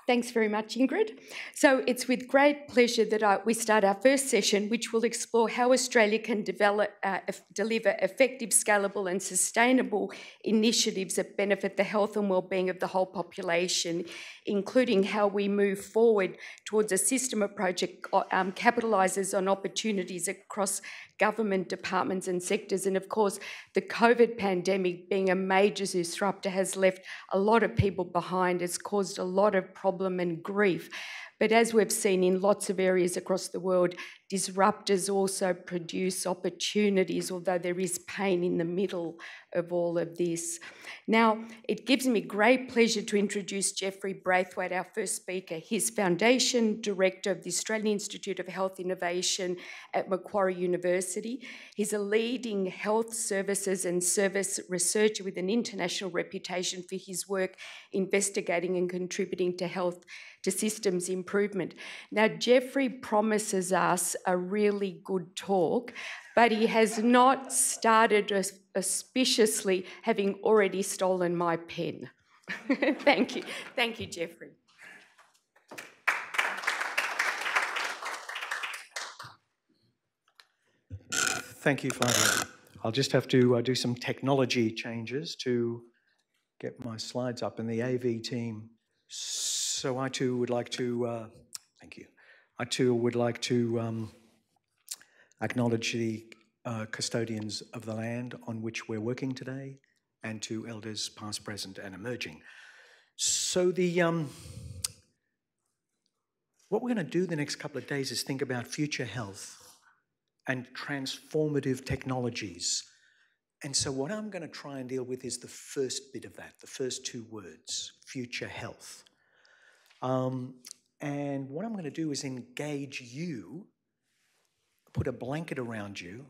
Thanks very much, Ingrid. So it's with great pleasure that we start our first session, which will explore how Australia can deliver effective, scalable and sustainable initiatives that benefit the health and wellbeing of the whole population, including how we move forward towards a system approach that capitalises on opportunities across government departments and sectors. And of course, the COVID pandemic, being a major disruptor, has left a lot of people behind. It's caused a lot of problem and grief. But as we've seen in lots of areas across the world, disruptors also produce opportunities, although there is pain in the middle of all of this. Now, it gives me great pleasure to introduce Jeffrey Braithwaite, our first speaker. He's Foundation Director of the Australian Institute of Health Innovation at Macquarie University. He's a leading health services and service researcher with an international reputation for his work investigating and contributing to systems improvement. Now, Jeffrey promises us a really good talk, but he has not started auspiciously, having already stolen my pen. Thank you. Thank you, Jeffrey. Thank you, Flavia. I'll just have to do some technology changes to get my slides up in the AV team. So I too would like to, thank you. I too would like to acknowledge the custodians of the land on which we're working today, and to elders past, present and emerging. So what we're going to do the next couple of days is think about future health and transformative technologies. And so what I'm going to try and deal with is the first bit of that, the first two words, future health. And what I'm going to do is engage you, put a blanket around you,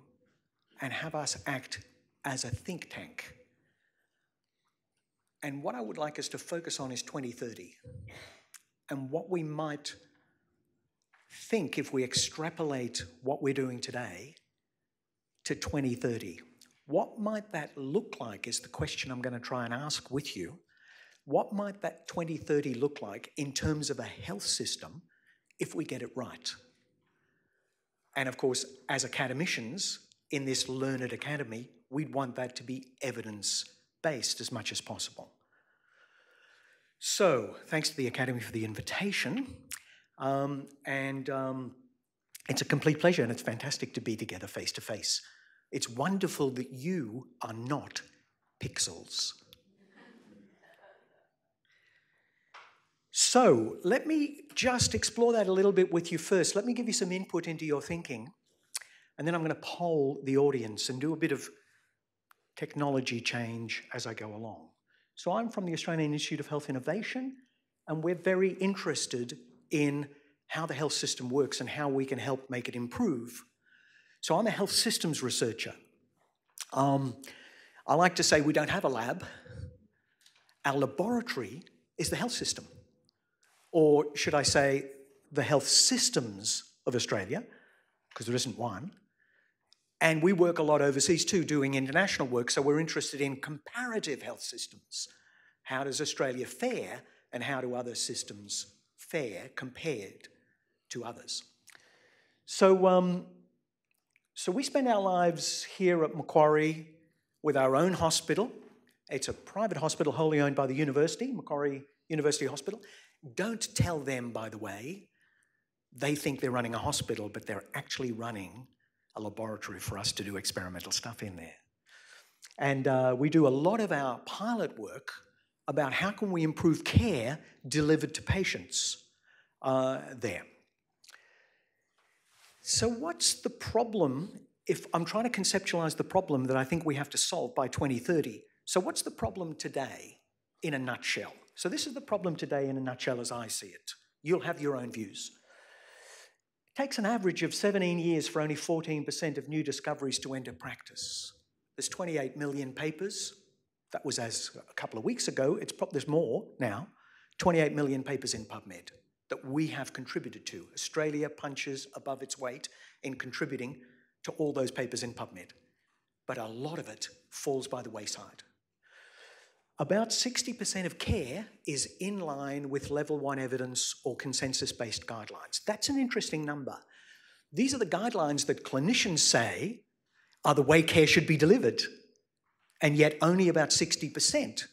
and have us act as a think tank. And what I would like us to focus on is 2030, and what we might think if we extrapolate what we're doing today to 2030. What might that look like is the question I'm going to try and ask with you. What might that 2030 look like in terms of a health system if we get it right? And of course, as academicians in this learned academy, we'd want that to be evidence-based as much as possible. So, thanks to the Academy for the invitation. It's a complete pleasure, and it's fantastic to be together face to face. It's wonderful that you are not pixels. So let me just explore that a little bit with you first. Let me give you some input into your thinking, and then I'm going to poll the audience and do a bit of technology change as I go along. So I'm from the Australian Institute of Health Innovation, and we're very interested in how the health system works and how we can help make it improve. So I'm a health systems researcher. I like to say we don't have a lab. Our laboratory is the health system. Or should I say the health systems of Australia, because there isn't one. And we work a lot overseas too, doing international work, so we're interested in comparative health systems. How does Australia fare, and how do other systems fare compared to others? So we spend our lives here at Macquarie with our own hospital. It's a private hospital wholly owned by the university, Macquarie University Hospital. Don't tell them, by the way, they think they're running a hospital, but they're actually running a laboratory for us to do experimental stuff in there. And we do a lot of our pilot work about how can we improve care delivered to patients there. So what's the problem if I'm trying to conceptualize the problem that I think we have to solve by 2030? So what's the problem today in a nutshell? So this is the problem today in a nutshell as I see it. You'll have your own views. It takes an average of 17 years for only 14% of new discoveries to enter practice. There's 28 million papers. That was as a couple of weeks ago. There's more now. 28 million papers in PubMed that we have contributed to. Australia punches above its weight in contributing to all those papers in PubMed. But a lot of it falls by the wayside. About 60% of care is in line with level 1 evidence or consensus-based guidelines. That's an interesting number. These are the guidelines that clinicians say are the way care should be delivered, and yet only about 60%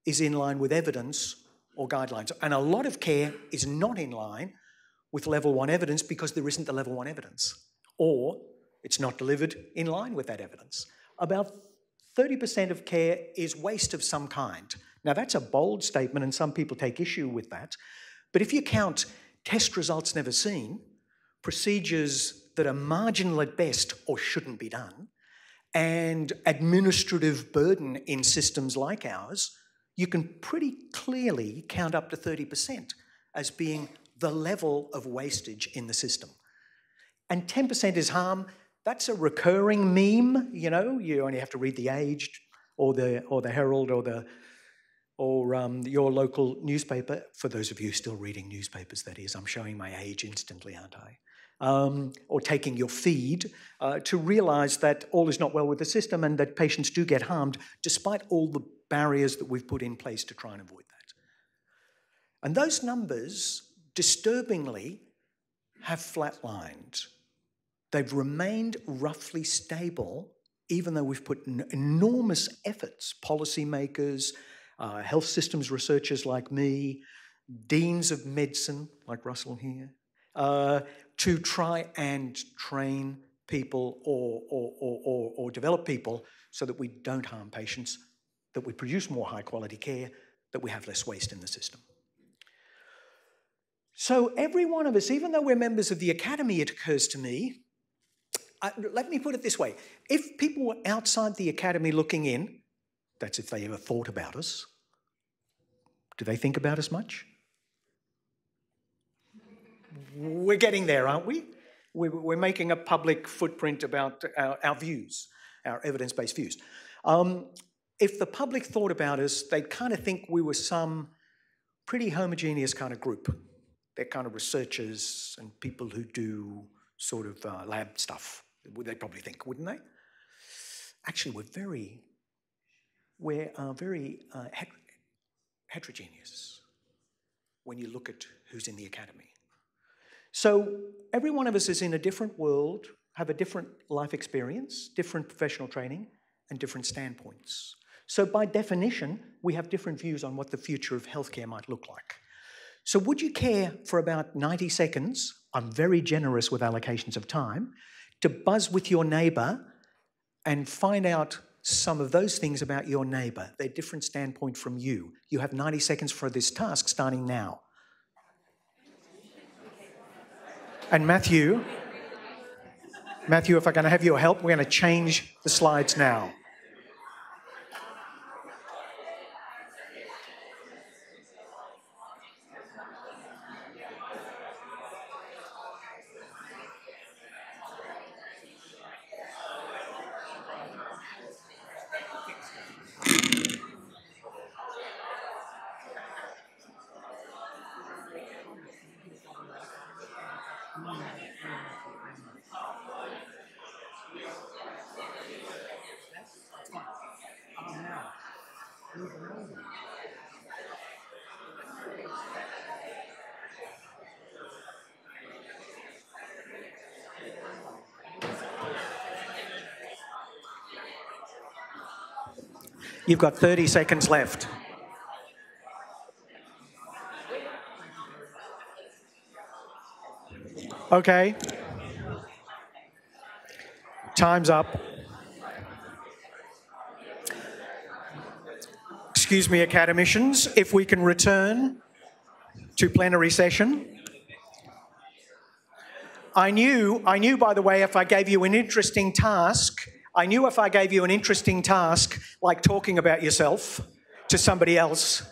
is in line with evidence or guidelines. And a lot of care is not in line with level 1 evidence because there isn't the level 1 evidence, or it's not delivered in line with that evidence. About 30% of care is waste of some kind. Now, that's a bold statement, and some people take issue with that. But if you count test results never seen, procedures that are marginal at best or shouldn't be done, and administrative burden in systems like ours, you can pretty clearly count up to 30% as being the level of wastage in the system. And 10% is harm. That's a recurring meme, you know. You only have to read The Age or the Herald or your local newspaper. For those of you still reading newspapers, that is. I'm showing my age instantly, aren't I? Or taking your feed to realise that all is not well with the system and that patients do get harmed despite all the barriers that we've put in place to try and avoid that. And those numbers, disturbingly, have flatlined. They've remained roughly stable, even though we've put enormous efforts, policymakers, health systems researchers like me, deans of medicine like Russell here, to try and train people or develop people so that we don't harm patients, that we produce more high quality care, that we have less waste in the system. So every one of us, even though we're members of the Academy, it occurs to me, let me put it this way. If people were outside the Academy looking in, that's if they ever thought about us, do they think about us much? We're getting there, aren't we? We're making a public footprint about our views, our evidence-based views. If the public thought about us, they'd kind of think we were some pretty homogeneous kind of group. They're kind of researchers and people who do sort of lab stuff. They'd probably think, wouldn't they? Actually, we're very heterogeneous when you look at who's in the Academy. So every one of us is in a different world, have a different life experience, different professional training, and different standpoints. So by definition, we have different views on what the future of healthcare might look like. So would you care for about 90 seconds, I'm very generous with allocations of time, to buzz with your neighbour and find out some of those things about your neighbour, their different standpoint from you. You have 90 seconds for this task starting now. And Matthew, if I'm going to have your help, we're going to change the slides now. You've got 30 seconds left. Okay. Time's up. Excuse me, academicians, if we can return to plenary session. I knew, by the way, if I gave you an interesting task, like talking about yourself to somebody else,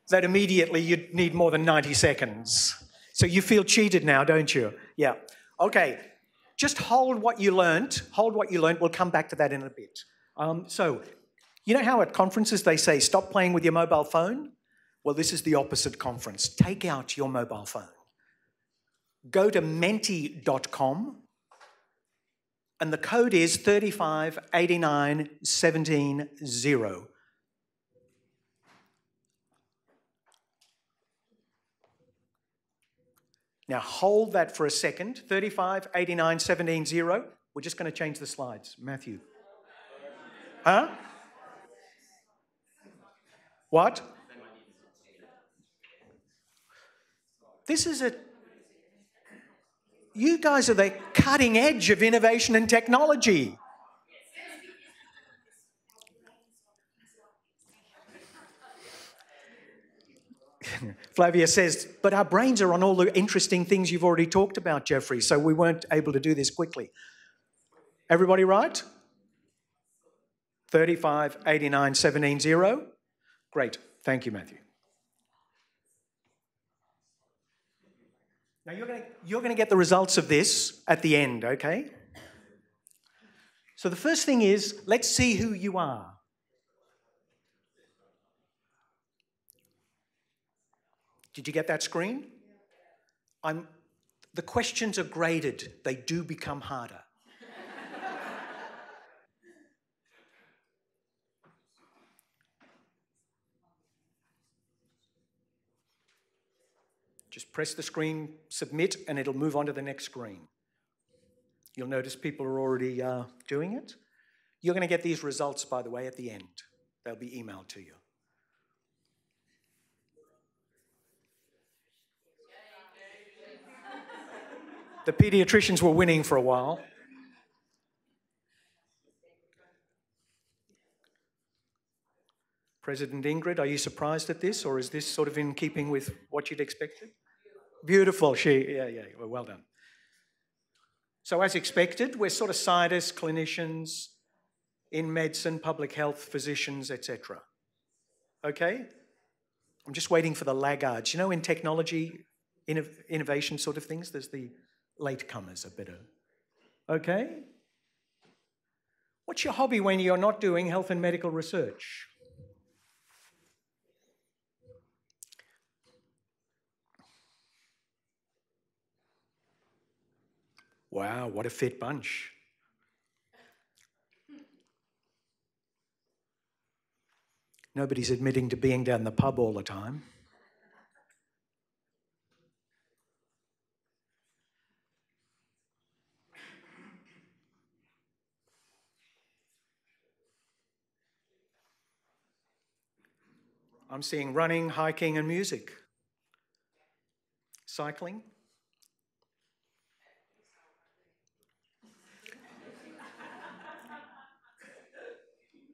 that immediately you'd need more than 90 seconds. So you feel cheated now, don't you? Yeah. Okay. Just hold what you learnt. We'll come back to that in a bit. So, you know how at conferences they say, stop playing with your mobile phone? Well, this is the opposite conference. Take out your mobile phone. Go to menti.com and the code is 3589170. Now hold that for a second. 35, 89, 17, 0. We're just going to change the slides. Matthew. Huh? What? This is you guys are the cutting edge of innovation and technology. Flavia says, but our brains are on all the interesting things you've already talked about, Jeffrey, so we weren't able to do this quickly. Everybody right? 35, 89, 17, 0. Great. Thank you, Matthew. Now you're going to get the results of this at the end, okay? So the first thing is, let's see who you are. Did you get that screen? The questions are graded. They do become harder. Just press the screen, submit, and it'll move on to the next screen. You'll notice people are already doing it. You're going to get these results, by the way, at the end. They'll be emailed to you. The pediatricians were winning for a while. President Ingrid, are you surprised at this, or is this sort of in keeping with what you'd expected? Beautiful, yeah, well done. So as expected, we're sort of scientists, clinicians, in medicine, public health, physicians, etc. Okay? I'm just waiting for the laggards. You know, in technology, innovation sort of things, there's the latecomers are better. Okay? What's your hobby when you're not doing health and medical research? Wow, what a fit bunch. Nobody's admitting to being down the pub all the time. I'm seeing running, hiking, and music. Cycling.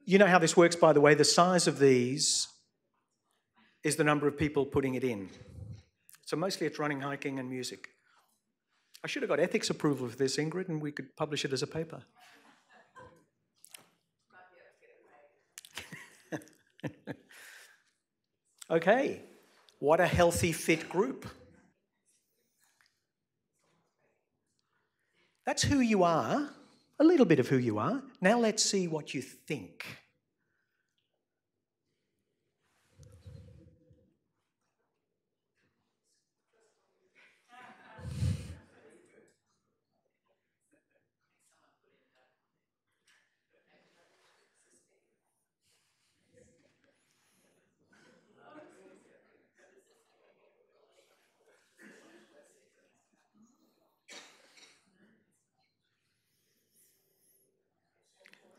You know how this works, by the way. The size of these is the number of people putting it in. So mostly it's running, hiking, and music. I should have got ethics approval for this, Ingrid, and we could publish it as a paper. Okay, what a healthy, fit group. That's who you are, a little bit of who you are. Now let's see what you think.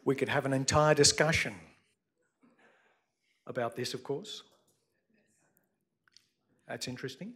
We could have an entire discussion about this, of course. That's interesting.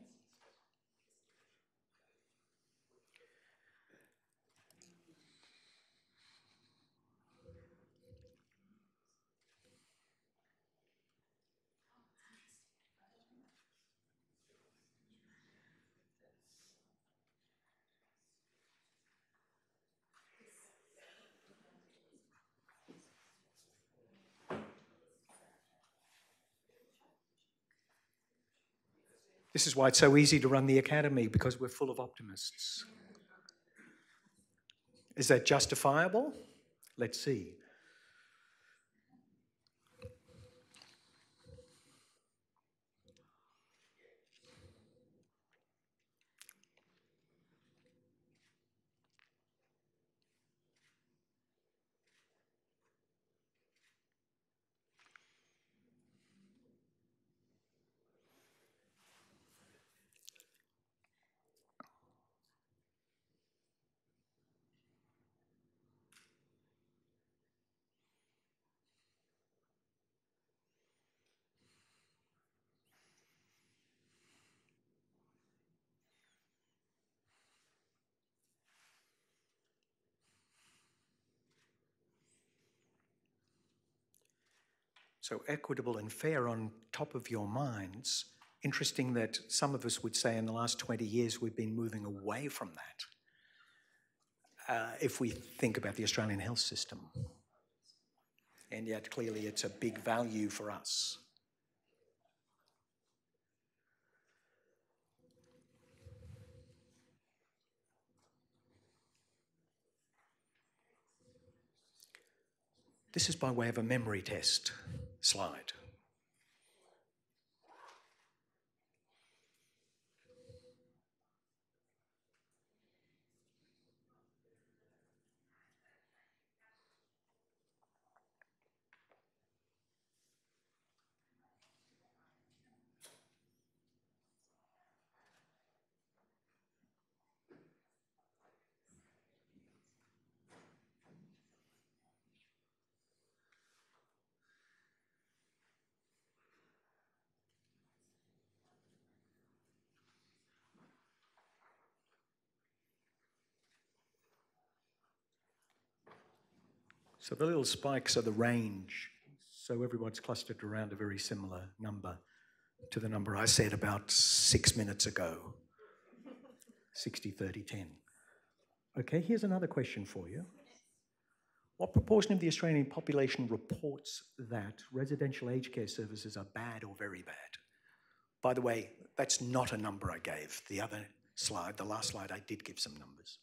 This is why it's so easy to run the academy, because we're full of optimists. Is that justifiable? Let's see. So equitable and fair on top of your minds. Interesting that some of us would say in the last 20 years we've been moving away from that, if we think about the Australian health system. And yet clearly it's a big value for us. This is by way of a memory test slide. So the little spikes are the range. So everyone's clustered around a very similar number to the number I said about 6 minutes ago. 60, 30, 10. Okay, here's another question for you. What proportion of the Australian population reports that residential aged care services are bad or very bad? By the way, that's not a number I gave. The other slide, the last slide, I did give some numbers.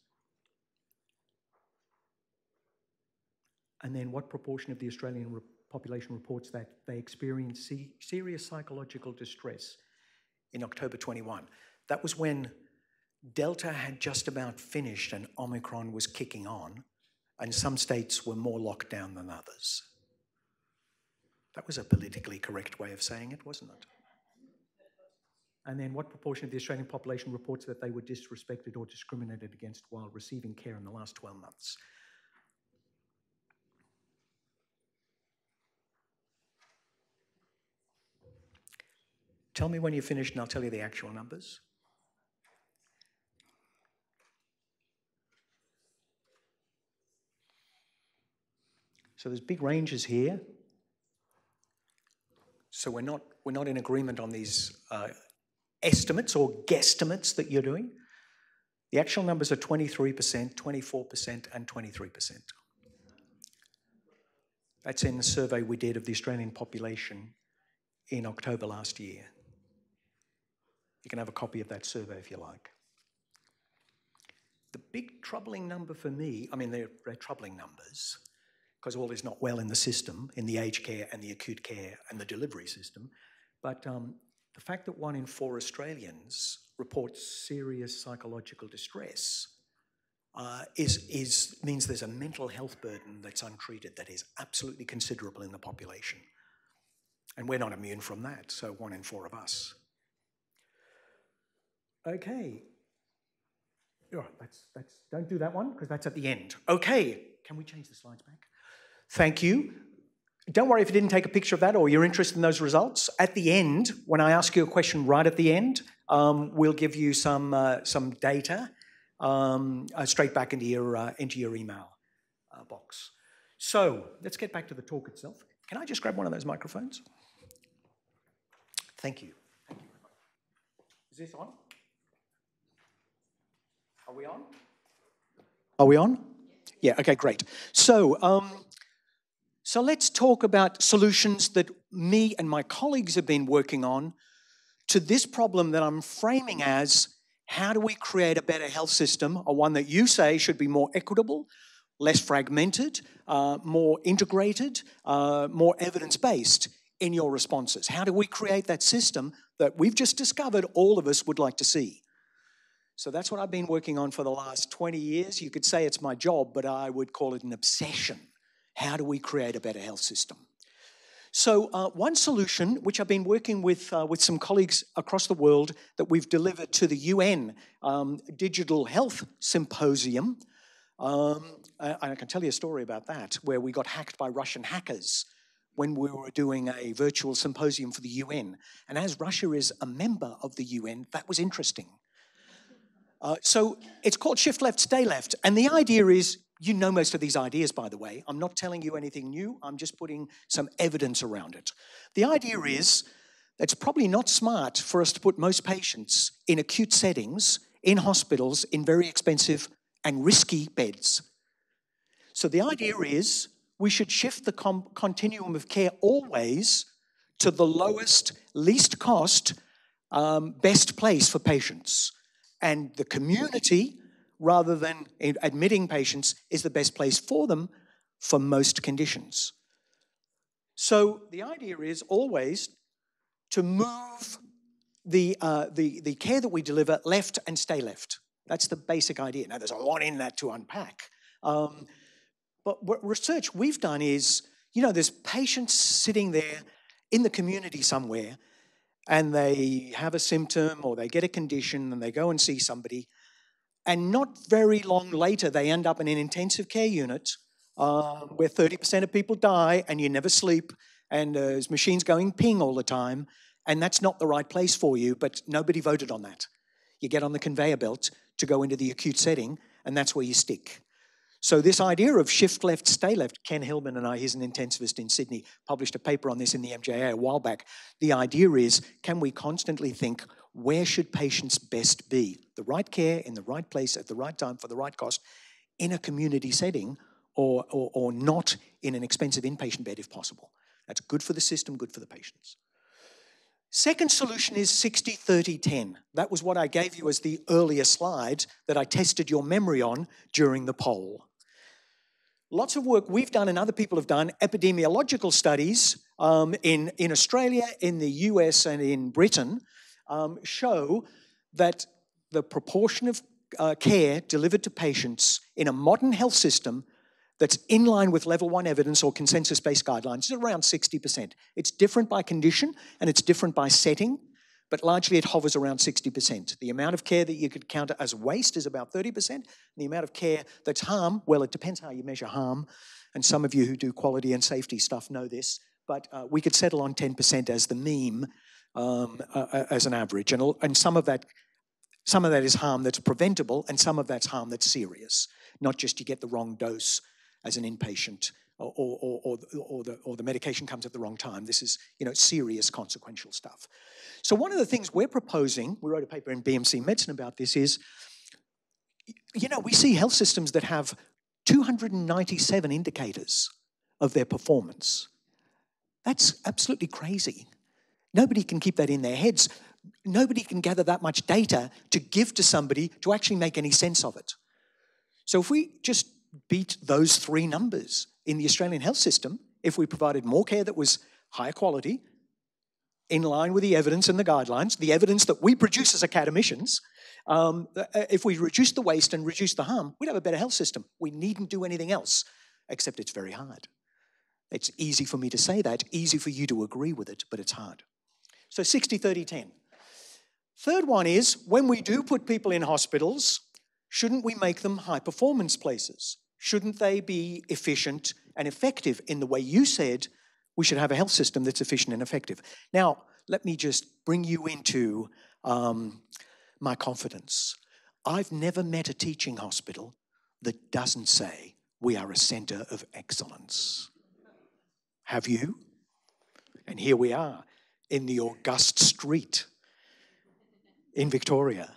And then what proportion of the Australian population reports that they experience serious psychological distress in October 21? That was when Delta had just about finished and Omicron was kicking on, and some states were more locked down than others. That was a politically correct way of saying it, wasn't it? And then what proportion of the Australian population reports that they were disrespected or discriminated against while receiving care in the last 12 months? Tell me when you're finished and I'll tell you the actual numbers. So there's big ranges here. So we're not in agreement on these estimates or guesstimates that you're doing. The actual numbers are 23%, 24%, and 23%. That's in the survey we did of the Australian population in October last year. You can have a copy of that survey if you like. The big troubling number for me, I mean, they're troubling numbers, because all is not well in the system, in the aged care and the acute care and the delivery system. But the fact that 1 in 4 Australians report serious psychological distress means there's a mental health burden that's untreated that is absolutely considerable in the population. And we're not immune from that, so 1 in 4 of us. Okay. Oh, don't do that one, because that's at the end. Okay, can we change the slides back? Thank you. Don't worry if you didn't take a picture of that or you're interested in those results. At the end, when I ask you a question right at the end, we'll give you some data straight back into your email box. So let's get back to the talk itself. Can I just grab one of those microphones? Thank you. Thank you. Is this on? Are we on? Are we on? Yeah, okay, great. So let's talk about solutions that me and my colleagues have been working on to this problem that I'm framing as, how do we create a better health system, or one that you say should be more equitable, less fragmented, more integrated, more evidence-based in your responses? How do we create that system that we've just discovered all of us would like to see? So that's what I've been working on for the last 20 years. You could say it's my job, but I would call it an obsession. How do we create a better health system? So one solution, which I've been working with some colleagues across the world, that we've delivered to the UN Digital Health Symposium. I can tell you a story about that, where we got hacked by Russian hackers when we were doing a virtual symposium for the UN. And as Russia is a member of the UN, that was interesting. So it's called Shift Left, Stay Left. And the idea is you know most of these ideas, by the way. I'm not telling you anything new. I'm just putting some evidence around it. The idea is it's probably not smart for us to put most patients in acute settings, in hospitals, in very expensive and risky beds. So the idea is we should shift the continuum of care always to the lowest, least cost, best place for patients. And the community, rather than admitting patients, is the best place for them for most conditions. So the idea is always to move the care that we deliver left and stay left. That's the basic idea. Now, there's a lot in that to unpack. But what research we've done is, there's patients sitting there in the community somewhere, and they have a symptom or they get a condition and they go and see somebody, and not very long later they end up in an intensive care unit where 30% of people die and you never sleep and there's machines going ping all the time, and that's not the right place for you, but nobody voted on that. You get on the conveyor belt to go into the acute setting, and that's where you stick. So this idea of shift left, stay left, Ken Hillman and I, he's an intensivist in Sydney, published a paper on this in the MJA a while back. The idea is, can we constantly think, where should patients best be? The right care in the right place at the right time for the right cost in a community setting, or not in an expensive inpatient bed if possible. That's good for the system, good for the patients. Second solution is 60-30-10. That was what I gave you as the earlier slide that I tested your memory on during the poll. Lots of work we've done and other people have done, epidemiological studies in Australia, in the US, and in Britain show that the proportion of care delivered to patients in a modern health system that's in line with level 1 evidence or consensus-based guidelines is around 60%. It's different by condition and it's different by setting, but largely it hovers around 60%. The amount of care that you could count as waste is about 30%, and the amount of care that's harm, well, it depends how you measure harm, and some of you who do quality and safety stuff know this, but we could settle on 10% as the meme, as an average, and some of that is harm that's preventable, and some of that's harm that's serious, not just you get the wrong dose as an inpatient, or the medication comes at the wrong time. This is, serious consequential stuff. So one of the things we're proposing, we wrote a paper in BMC Medicine about this, is, we see health systems that have 297 indicators of their performance. That's absolutely crazy. Nobody can keep that in their heads. Nobody can gather that much data to give to somebody to actually make any sense of it. So if we just beat those 3 numbers in the Australian health system, if we provided more care that was higher quality, in line with the evidence and the guidelines, the evidence that we produce as academicians, if we reduce the waste and reduce the harm, we'd have a better health system. We needn't do anything else, except it's very hard. It's easy for me to say that, easy for you to agree with it, but it's hard. So 60-30-10. Third one is, when we do put people in hospitals, shouldn't we make them high-performance places? Shouldn't they be efficient and effective in the way you said we should have a health system that's efficient and effective? Now, let me just bring you into my confidence. I've never met a teaching hospital that doesn't say we are a centre of excellence. Have you? And here we are in the august street in Victoria,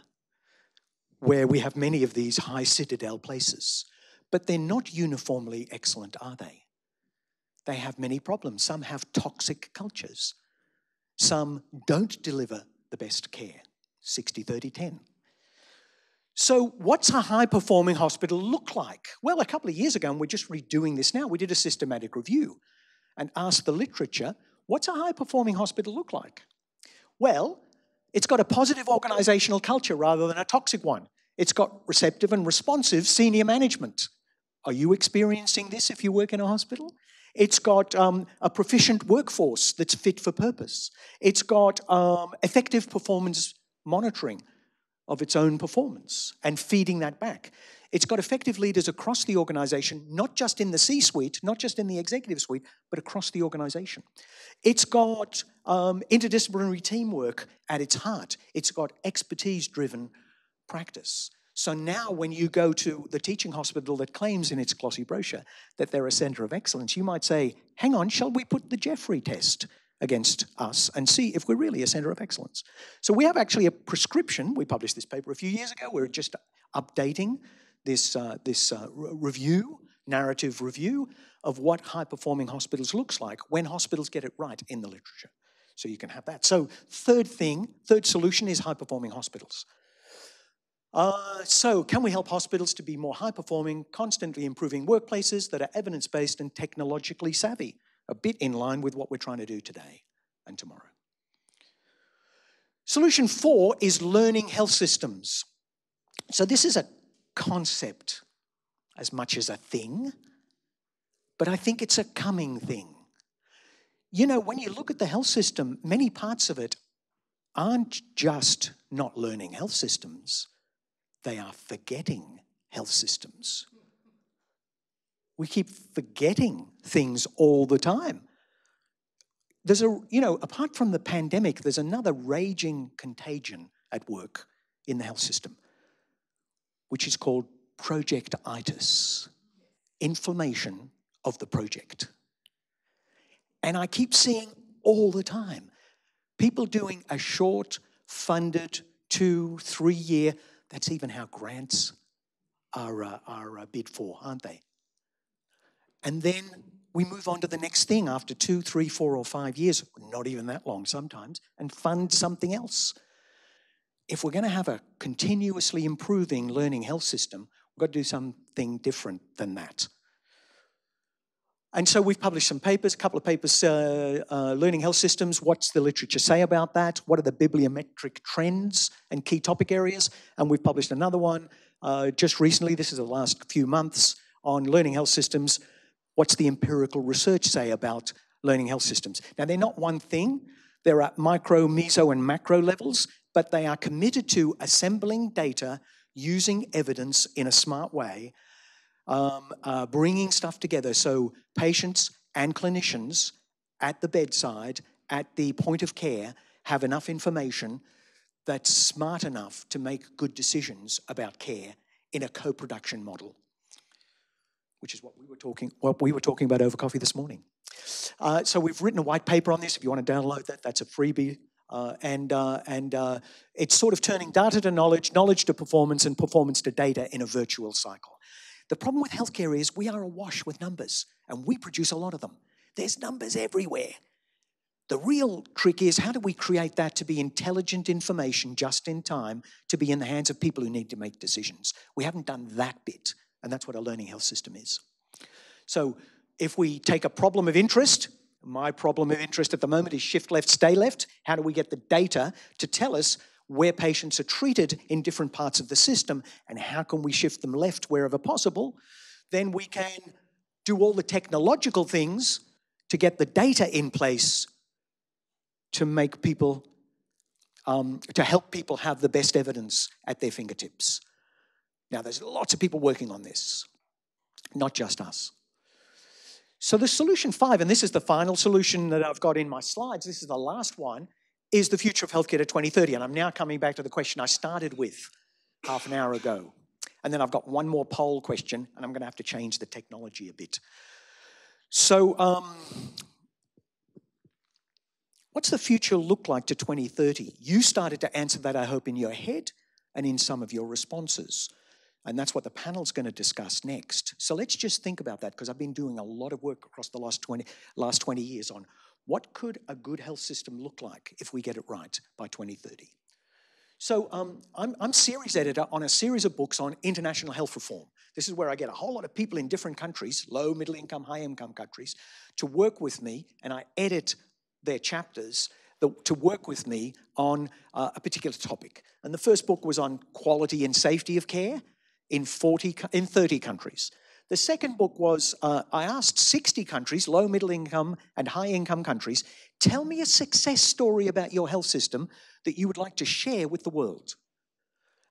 where we have many of these high citadel places. But they're not uniformly excellent, are they? They have many problems. Some have toxic cultures. Some don't deliver the best care. 60-30-10. So what's a high-performing hospital look like? Well, a couple of years ago, and we're just redoing this now, we did a systematic review and asked the literature, what's a high-performing hospital look like? Well, it's got a positive organizational culture rather than a toxic one. It's got receptive and responsive senior management. Are you experiencing this if you work in a hospital? It's got a proficient workforce that's fit for purpose. It's got effective performance monitoring of its own performance and feeding that back. It's got effective leaders across the organization, not just in the C-suite, not just in the executive suite, but across the organization. It's got interdisciplinary teamwork at its heart. It's got expertise-driven practice. So now when you go to the teaching hospital that claims in its glossy brochure that they're a centre of excellence, you might say, hang on, shall we put the Jeffrey test against us and see if we're really a centre of excellence? So we have actually a prescription. We published this paper a few years ago. We're just updating this narrative review of what high-performing hospitals looks like when hospitals get it right in the literature. So you can have that. So third solution is high-performing hospitals. So can we help hospitals to be more high-performing, constantly improving workplaces that are evidence-based and technologically savvy? A bit in line with what we're trying to do today and tomorrow. Solution 4 is learning health systems. So this is a concept as much as a thing, but I think it's a coming thing. You know, when you look at the health system, many parts of it aren't just not learning health systems, they are forgetting health systems. We keep forgetting things all the time. There's apart from the pandemic, there's another raging contagion at work in the health system, which is called projectitis, inflammation of the project. And I keep seeing all the time people doing a short, funded 2-3 year, that's even how grants are bid for, aren't they? And then we move on to the next thing after 2, 3, 4, or 5 years, not even that long sometimes, and fund something else. If we're going to have a continuously improving learning health system, we've got to do something different than that. And so we've published some papers, a couple of papers, learning health systems. What's the literature say about that? What are the bibliometric trends and key topic areas? And we've published another one just recently, this is the last few months, on learning health systems. What's the empirical research say about learning health systems? Now, they're not one thing. They're at micro, meso, and macro levels, but they are committed to assembling data, using evidence in a smart way, bringing stuff together so patients and clinicians at the bedside, at the point of care, have enough information that's smart enough to make good decisions about care in a co-production model, which is what we were talking about over coffee this morning. So we've written a white paper on this. If you want to download that, that's a freebie. It's sort of turning data to knowledge, knowledge to performance, and performance to data in a virtual cycle. The problem with healthcare is we are awash with numbers, and we produce a lot of them. There's numbers everywhere. The real trick is, how do we create that to be intelligent information just in time to be in the hands of people who need to make decisions? We haven't done that bit, and that's what a learning health system is. So if we take a problem of interest, my problem of interest at the moment is shift left, stay left. How do we get the data to tell us where patients are treated in different parts of the system, and how can we shift them left wherever possible? Then we can do all the technological things to get the data in place to make people, to help people have the best evidence at their fingertips. Now, there's lots of people working on this, not just us. So the solution 5, and this is the final solution that I've got in my slides, this is the last one, is the future of healthcare to 2030. And I'm now coming back to the question I started with half an hour ago. And then I've got one more poll question, and I'm going to have to change the technology a bit. So what's the future look like to 2030? You started to answer that, I hope, in your head and in some of your responses. And that's what the panel's going to discuss next. So let's just think about that, because I've been doing a lot of work across the last 20 years on what could a good health system look like if we get it right by 2030. So I'm series editor on a series of books on international health reform. This is where I get a whole lot of people in different countries, low, middle income, high income countries, to work with me, and I edit their chapters to work with me on a particular topic. And the first book was on quality and safety of care in 30 countries. The second book was, I asked 60 countries, low, middle income, and high income countries, tell me a success story about your health system that you would like to share with the world.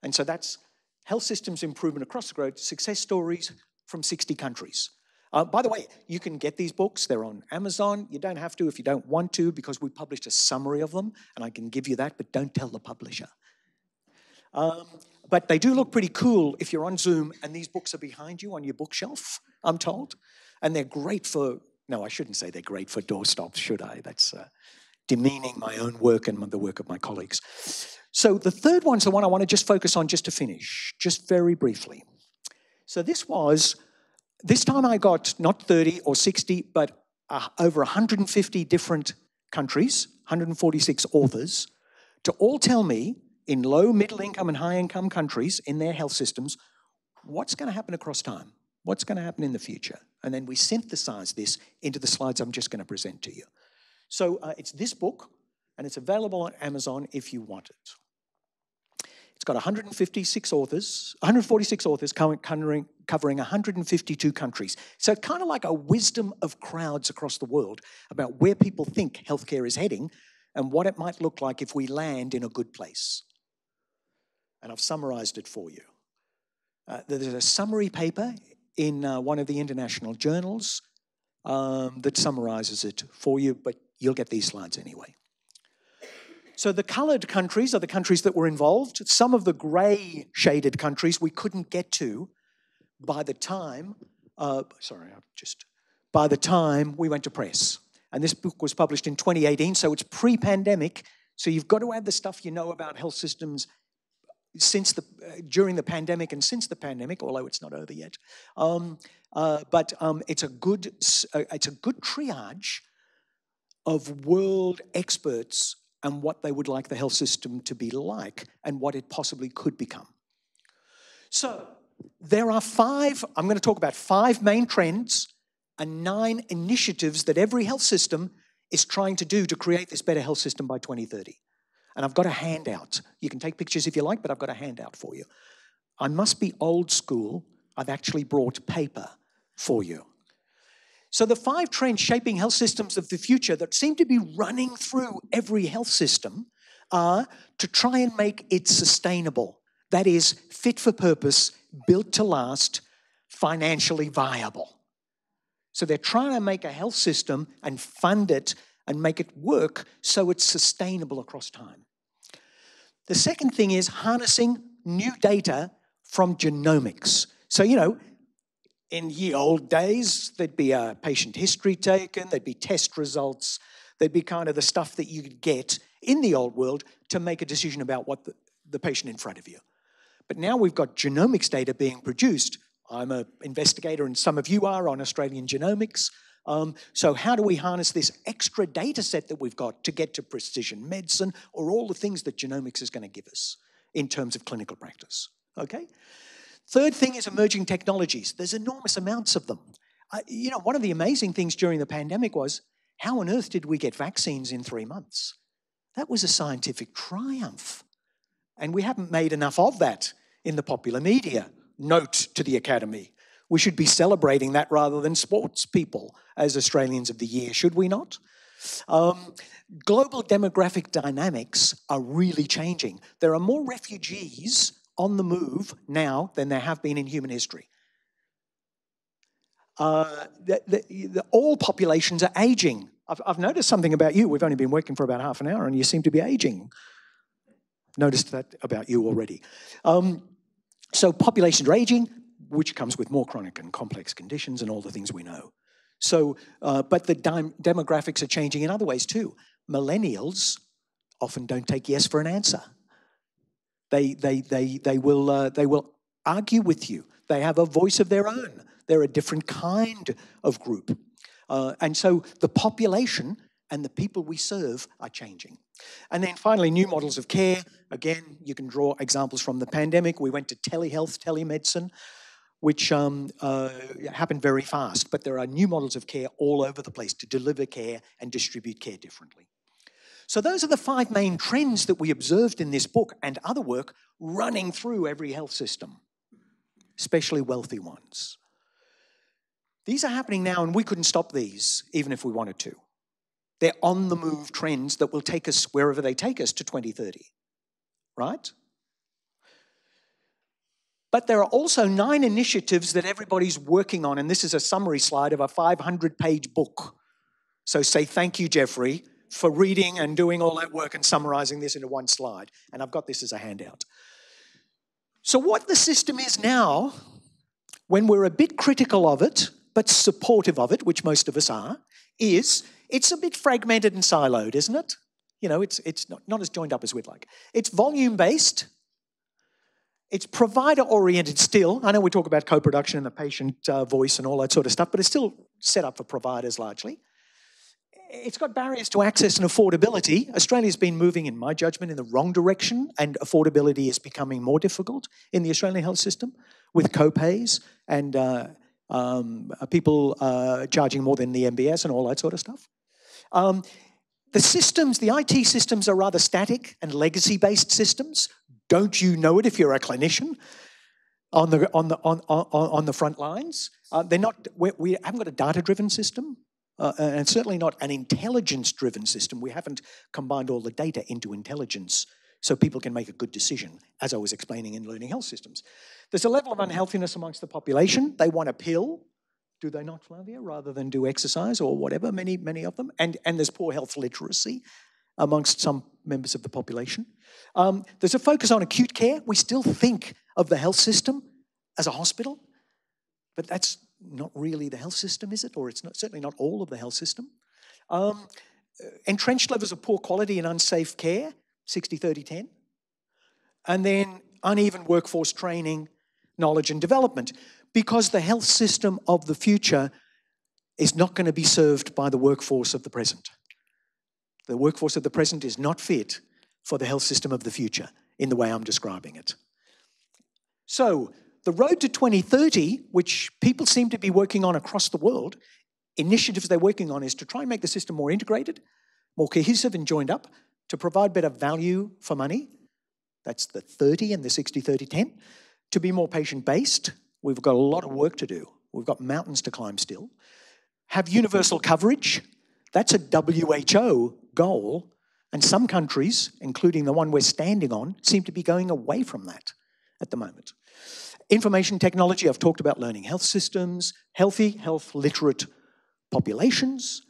And so that's health systems improvement across the globe, success stories from 60 countries. By the way, you can get these books. They're on Amazon. You don't have to if you don't want to, because we published a summary of them, and I can give you that, but don't tell the publisher. But they do look pretty cool if you're on Zoom, and these books are behind you on your bookshelf, I'm told. And they're great for, no, I shouldn't say they're great for doorstops, should I? That's demeaning my own work and the work of my colleagues. So the third one's the one I want to just focus on just to finish, just very briefly. So this time I got not 30 or 60, but over 150 different countries, 146 authors, to all tell me in low, middle income and high income countries in their health systems, what's going to happen across time? What's going to happen in the future? And then we synthesize this into the slides I'm just going to present to you. So it's this book, and it's available on Amazon if you want it. It's got 146 authors covering 152 countries. So kind of like a wisdom of crowds across the world about where people think healthcare is heading and what it might look like if we land in a good place. And I've summarized it for you. There's a summary paper in one of the international journals that summarizes it for you, but you'll get these slides anyway. So the colored countries are the countries that were involved. Some of the gray shaded countries we couldn't get to by the time, by the time we went to press. And this book was published in 2018, so it's pre-pandemic. So you've got to add the stuff you know about health systems during the pandemic and since the pandemic, although it's not over yet. But it's a good triage of world experts and what they would like the health system to be like and what it possibly could become. So there are I'm going to talk about 5 main trends and 9 initiatives that every health system is trying to do to create this better health system by 2030. And I've got a handout. You can take pictures if you like, but I've got a handout for you. I must be old school. I've actually brought paper for you. So the 5 trends shaping health systems of the future that seem to be running through every health system are to try and make it sustainable. That is, fit for purpose, built to last, financially viable. So they're trying to make a health system and fund it and make it work so it's sustainable across time. The second thing is harnessing new data from genomics. So, in ye old days, there'd be a patient history taken, there'd be test results, there'd be kind of the stuff that you could get in the old world to make a decision about what the patient in front of you. But now we've got genomics data being produced. I'm an investigator, and some of you are on Australian genomics. So how do we harness this extra data set that we've got to get to precision medicine or all the things that genomics is going to give us in terms of clinical practice? Okay? Third thing is emerging technologies. There's enormous amounts of them. One of the amazing things during the pandemic was, how on earth did we get vaccines in 3 months? That was a scientific triumph. And we haven't made enough of that in the popular media. Note to the Academy. We should be celebrating that rather than sports people as Australians of the Year, should we not? Global demographic dynamics are really changing. There are more refugees on the move now than there have been in human history. All populations are aging. I've noticed something about you. We've only been working for about half an hour and you seem to be aging. Noticed that about you already. So populations are aging, which comes with more chronic and complex conditions and all the things we know. So, but the demographics are changing in other ways too. Millennials often don't take yes for an answer. They will argue with you. They have a voice of their own. They're a different kind of group. And so the population and the people we serve are changing. And then finally, new models of care. Again, you can draw examples from the pandemic. We went to telehealth, telemedicine, which happened very fast. But there are new models of care all over the place to deliver care and distribute care differently. So those are the 5 main trends that we observed in this book and other work running through every health system, especially wealthy ones. These are happening now, and we couldn't stop these, even if we wanted to. They're on-the-move trends that will take us wherever they take us to 2030, right? But there are also 9 initiatives that everybody's working on, and this is a summary slide of a 500-page book. So say thank you, Jeffrey, for reading and doing all that work and summarizing this into one slide. And I've got this as a handout. So what the system is now, when we're a bit critical of it, but supportive of it, which most of us are, is it's a bit fragmented and siloed, isn't it? You know, it's not as joined up as we'd like. It's volume-based. It's provider-oriented still. I know we talk about co-production and the patient voice and all that sort of stuff, but it's still set up for providers largely. It's got barriers to access and affordability. Australia's been moving, in my judgment, in the wrong direction, and affordability is becoming more difficult in the Australian health system with co-pays and people charging more than the MBS and all that sort of stuff. The systems, the IT systems are rather static and legacy-based systems. Don't you know it if you're a clinician on the front lines? They're not. We haven't got a data-driven system. And certainly not an intelligence-driven system. We haven't combined all the data into intelligence so people can make a good decision, as I was explaining in learning health systems. There's a level of unhealthiness amongst the population. They want a pill, do they not, Flavia, rather than do exercise or whatever, many of them. And there's poor health literacy amongst some members of the population. There's a focus on acute care. We still think of the health system as a hospital, but that's not really the health system, is it? Or it's certainly not all of the health system. Entrenched levels of poor quality and unsafe care, 60-30-10. And then uneven workforce training, knowledge and development. Because the health system of the future is not going to be served by the workforce of the present. The workforce of the present is not fit for the health system of the future in the way I'm describing it. So, the road to 2030, which people seem to be working on across the world, initiatives they're working on is to try and make the system more integrated, more cohesive and joined up, to provide better value for money. That's the 30 and the 60-30-10. To be more patient-based. We've got a lot of work to do. We've got mountains to climb still. Have universal coverage. That's a WHO goal. And some countries, including the one we're standing on, seem to be going away from that at the moment. Information technology, I've talked about learning health systems, healthy, health literate populations,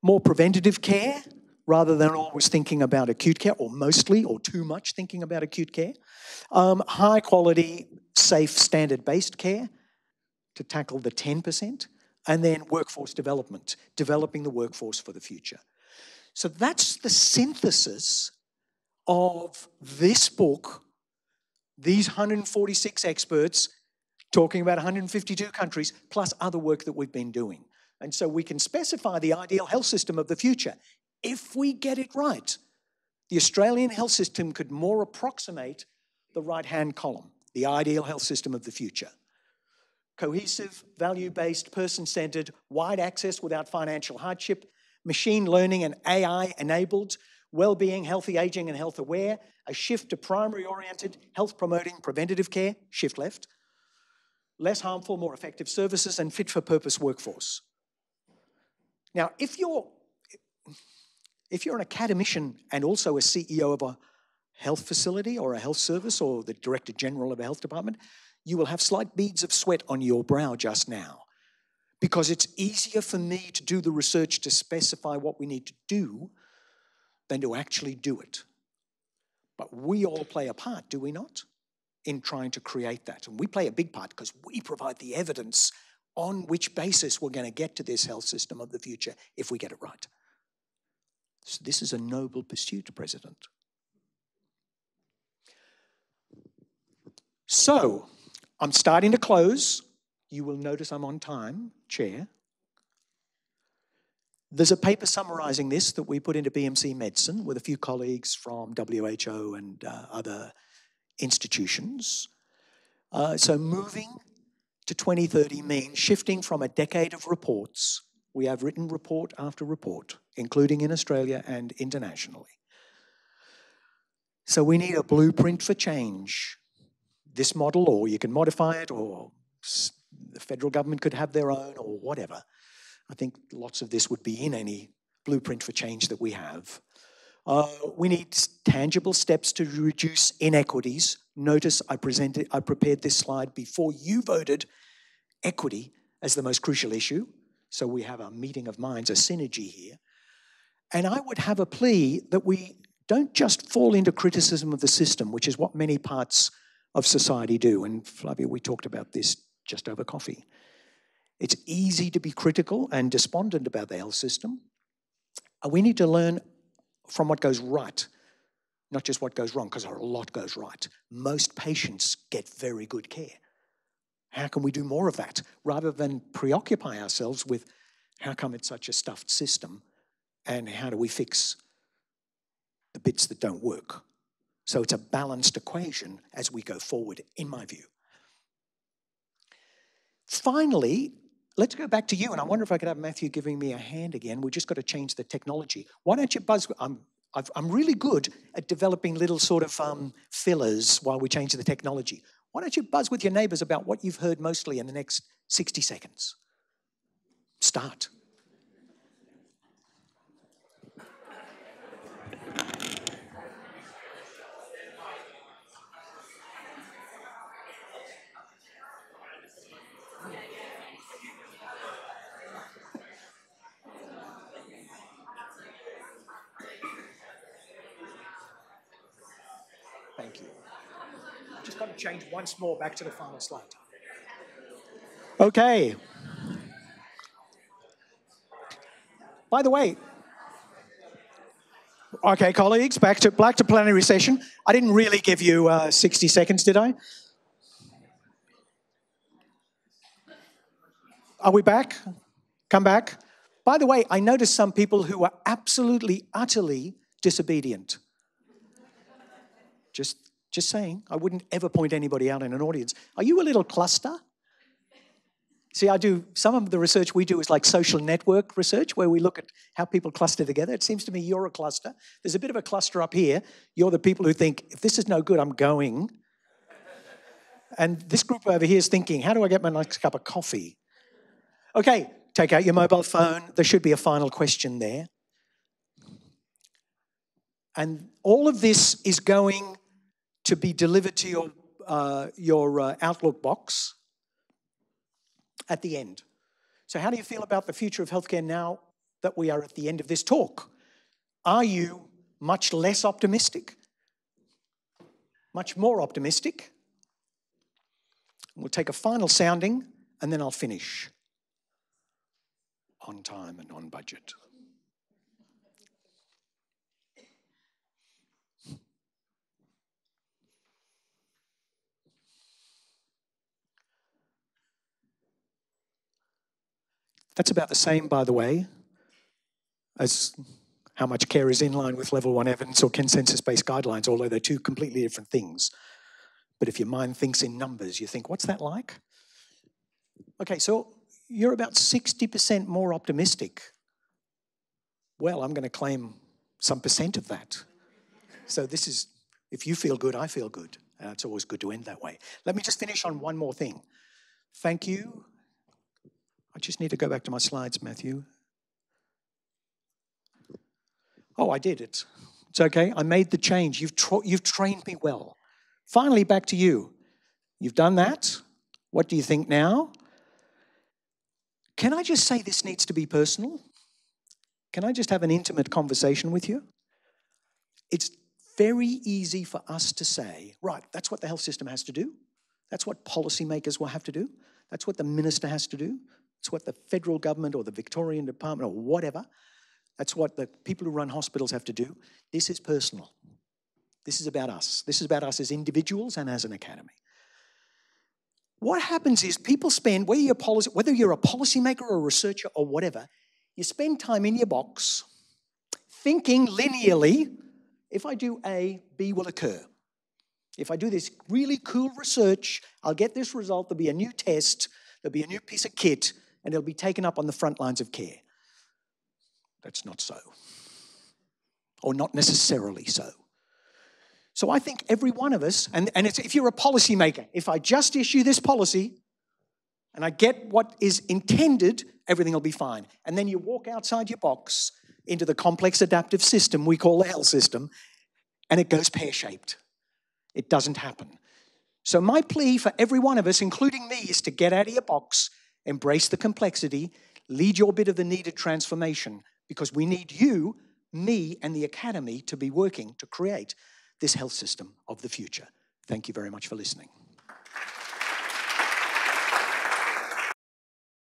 more preventative care rather than always thinking about acute care, or mostly or too much thinking about acute care. High quality, safe, standard-based care to tackle the 10%, and then workforce development, developing the workforce for the future. So that's the synthesis of this book. These 146 experts talking about 152 countries, plus other work that we've been doing. And so we can specify the ideal health system of the future. If we get it right, the Australian health system could more approximate the right-hand column, the ideal health system of the future. Cohesive, value-based, person-centered, wide access without financial hardship, machine learning and AI-enabled, well-being, healthy aging and health-aware, a shift to primary-oriented, health-promoting preventative care, shift left, less harmful, more effective services, and fit-for-purpose workforce. Now, if you're an academician and also a CEO of a health facility or a health service or the Director General of a health department, you will have slight beads of sweat on your brow just now, because it's easier for me to do the research to specify what we need to do than to actually do it. But we all play a part, do we not, in trying to create that? And we play a big part because we provide the evidence on which basis we're going to get to this health system of the future if we get it right. So this is a noble pursuit, President. So, I'm starting to close. You will notice I'm on time, Chair. There's a paper summarising this that we put into BMC Medicine with a few colleagues from WHO and other institutions. So moving to 2030 means shifting from a decade of reports. We have written report after report, including in Australia and internationally. So we need a blueprint for change. This model, or you can modify it, or the federal government could have their own, or whatever. I think lots of this would be in any blueprint for change that we have. We need tangible steps to reduce inequities. Notice I prepared this slide before you voted equity as the most crucial issue. So we have a meeting of minds, a synergy here. And I would have a plea that we don't just fall into criticism of the system, which is what many parts of society do? And Flavia, we talked about this just over coffee. It's easy to be critical and despondent about the health system. And we need to learn from what goes right, not just what goes wrong, because a lot goes right. Most patients get very good care. How can we do more of that, rather than preoccupy ourselves with how come it's such a stuffed system and how do we fix the bits that don't work? So it's a balanced equation as we go forward, in my view. Finally, let's go back to you, and I wonder if I could have Matthew giving me a hand again. We've just got to change the technology. Why don't you buzz? I'm really good at developing little sort of fillers while we change the technology. Why don't you buzz with your neighbours about what you've heard mostly in the next 60 seconds? Start. Thank you. Just got to change once more back to the final slide. Okay. By the way, okay, colleagues, back to plenary session. I didn't really give you 60 seconds, did I? Are we back? Come back. By the way, I noticed some people who are absolutely, utterly disobedient. Just saying. I wouldn't ever point anybody out in an audience. Are you a little cluster? See, some of the research we do is like social network research, where we look at how people cluster together. It seems to me you're a cluster. There's a bit of a cluster up here. You're the people who think, if this is no good, I'm going. And this group over here is thinking, how do I get my next cup of coffee? Okay, take out your mobile phone. There should be a final question there. And all of this is going to be delivered to your Outlook box at the end. So how do you feel about the future of healthcare now that we are at the end of this talk? Are you much less optimistic? Much more optimistic? We'll take a final sounding and then I'll finish. On time and on budget. That's about the same, by the way, as how much care is in line with level 1 evidence or consensus-based guidelines, although they're two completely different things. But if your mind thinks in numbers, you think, what's that like? Okay, so you're about 60% more optimistic. Well, I'm going to claim some percent of that. So this is, if you feel good, I feel good. And it's always good to end that way. Let me just finish on one more thing. Thank you. I just need to go back to my slides, Matthew. Oh, I did it. It's okay. I made the change. You've trained me well. Finally, back to you. You've done that. What do you think now? Can I just say this needs to be personal? Can I just have an intimate conversation with you? It's very easy for us to say, right, that's what the health system has to do. That's what policymakers will have to do. That's what the minister has to do. It's what the federal government or the Victorian Department or whatever, that's what the people who run hospitals have to do. This is personal. This is about us. This is about us as individuals and as an academy. What happens is people spend, whether you're a policymaker or a researcher or whatever, you spend time in your box thinking linearly, if I do A, B will occur. If I do this really cool research, I'll get this result, there'll be a new test, there'll be a new piece of kit, and it'll be taken up on the front lines of care. That's not so. Or not necessarily so. So I think every one of us, and if you're a policymaker, if I just issue this policy and I get what is intended, everything will be fine. And then you walk outside your box into the complex adaptive system we call the health system, and it goes pear-shaped. It doesn't happen. So my plea for every one of us, including me, is to get out of your box, embrace the complexity, lead your bit of the needed transformation, because we need you, me, and the academy to be working to create this health system of the future. Thank you very much for listening.